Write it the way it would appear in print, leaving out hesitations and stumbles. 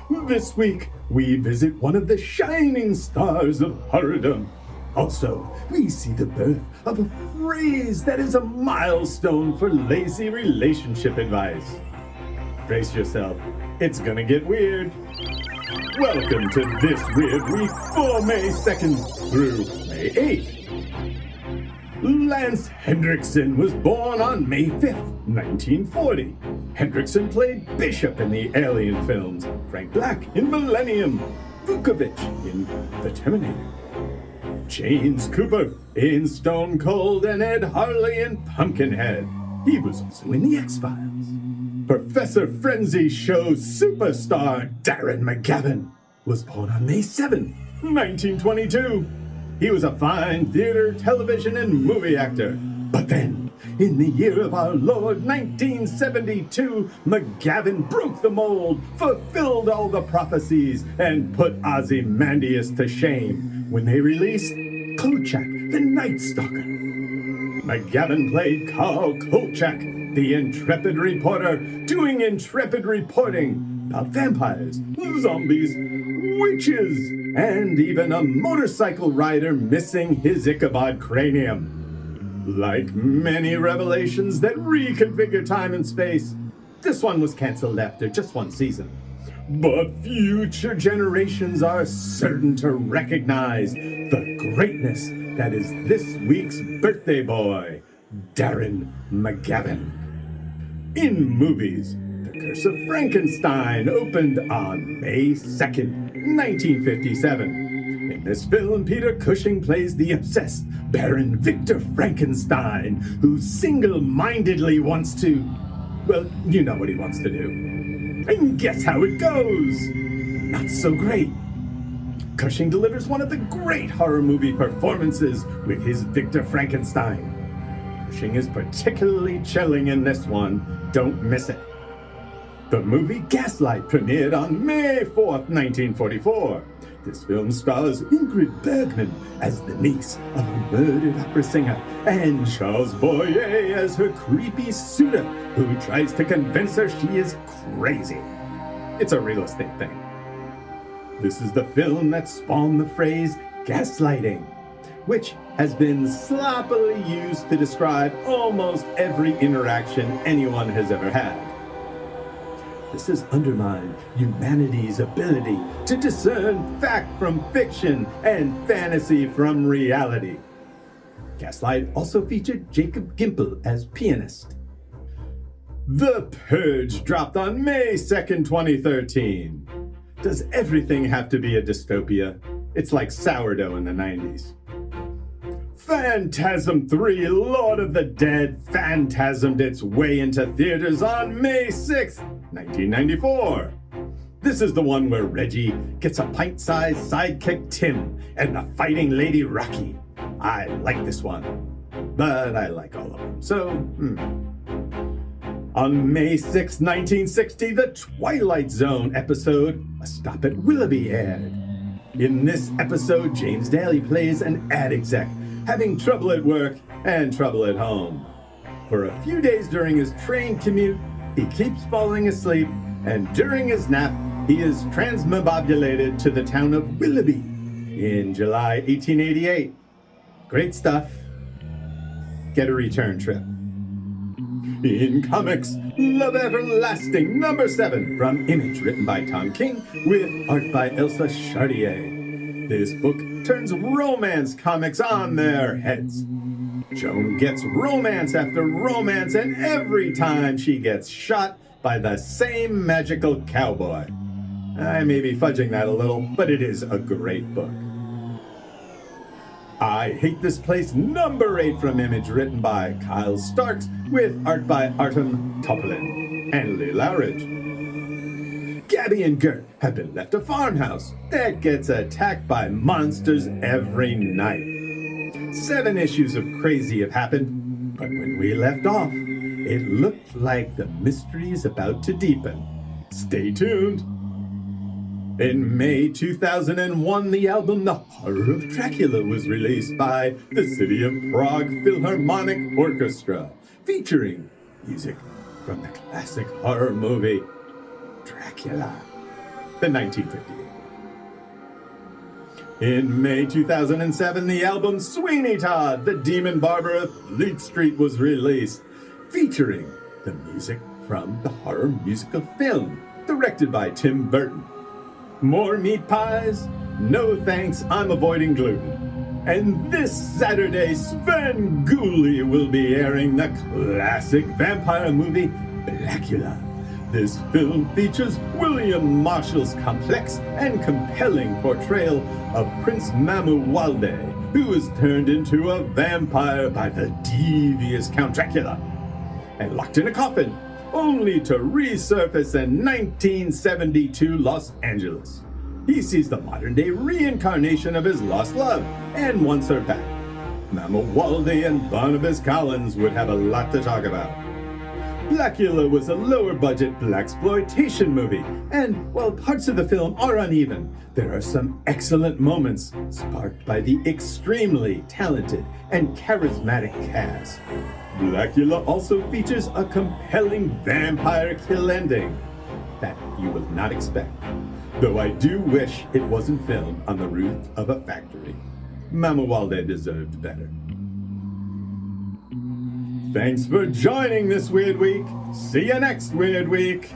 This week, we visit one of the shining stars of horrordom. Also, we see the birth of a phrase that is a milestone for lazy relationship advice. Brace yourself, it's gonna get weird. Welcome to This Weird Week for May 2nd through May 8th. Lance Hendricksen was born on May 5th, 1940. Hendricksen played Bishop in the Alien films, Frank Black in Millennium, Vukovich in The Terminator, James Cooper in Stone Cold, and Ed Harley in Pumpkinhead. He was also in The X-Files. Professor Frenzy show superstar Darrin McGavin was born on May 7th, 1922. He was a fine theater, television, and movie actor. But then, in the year of our Lord, 1972, McGavin broke the mold, fulfilled all the prophecies, and put Ozymandias to shame when they released Kolchak, the Night Stalker. McGavin played Carl Kolchak, the intrepid reporter, doing intrepid reporting about vampires, zombies, witches, and even a motorcycle rider missing his Ichabod cranium. Like many revelations that reconfigure time and space, this one was canceled after just one season. But future generations are certain to recognize the greatness that is this week's birthday boy, Darrin McGavin. In movies, The Curse of Frankenstein opened on May 2nd, 1957. In this film, Peter Cushing plays the obsessed Baron Victor Frankenstein, who single-mindedly wants to... well, you know what he wants to do. And guess how it goes? Not so great. Cushing delivers one of the great horror movie performances with his Victor Frankenstein. Cushing is particularly chilling in this one. Don't miss it. The movie Gaslight premiered on May 4th, 1944. This film stars Ingrid Bergman as the niece of a murdered opera singer and Charles Boyer as her creepy suitor who tries to convince her she is crazy. It's a real estate thing. This is the film that spawned the phrase gaslighting, which has been sloppily used to describe almost every interaction anyone has ever had. This has undermined humanity's ability to discern fact from fiction and fantasy from reality. Gaslight also featured Jacob Gimple as pianist. The Purge dropped on May 2nd, 2013. Does everything have to be a dystopia? It's like sourdough in the 90s. Phantasm 3, Lord of the Dead, phantasmed its way into theaters on May 6th, 1994. This is the one where Reggie gets a pint-sized sidekick Tim and the fighting lady Rocky. I like this one, but I like all of them, so On May 6, 1960, the Twilight Zone episode, A Stop at Willoughby, aired. In this episode, James Daly plays an ad exec, having trouble at work and trouble at home. For a few days during his train commute, he keeps falling asleep, and during his nap, he is transmobulated to the town of Willoughby in July 1888. Great stuff. Get a return trip. In comics, Love Everlasting #7 from Image, written by Tom King, with art by Elsa Charretier. This book turns romance comics on their heads. Joan gets romance after romance, and every time she gets shot by the same magical cowboy. I may be fudging that a little, but it is a great book. I Hate This Place #8 from Image, written by Kyle Starks, with art by Artyom, Topilin, and Loughridge. Gabby and Gert have been left a farmhouse that gets attacked by monsters every night. 7 issues of crazy have happened, but when we left off, it looked like the mystery is about to deepen. Stay tuned. In May 2001, the album The Horror of Dracula was released by the City of Prague Philharmonic Orchestra, featuring music from the classic horror movie Dracula. in 1958. In May 2007, the album Sweeney Todd, the Demon Barber of Fleet Street was released, featuring the music from the horror musical film, directed by Tim Burton. More meat pies? No thanks, I'm avoiding gluten. And this Saturday, Sven Gulli will be airing the classic vampire movie, Blacula. This film features William Marshall's complex and compelling portrayal of Prince Mamuwalde, who is turned into a vampire by the devious Count Dracula and locked in a coffin, only to resurface in 1972 Los Angeles. He sees the modern-day reincarnation of his lost love and wants her back. Mamuwalde and Barnabas Collins would have a lot to talk about. Blacula was a lower-budget blaxploitation movie, and while parts of the film are uneven, there are some excellent moments sparked by the extremely talented and charismatic cast. Blacula also features a compelling vampire kill ending that you will not expect, though I do wish it wasn't filmed on the roof of a factory. Mamuwalde deserved better. Thanks for joining this Weird Week. See you next Weird Week.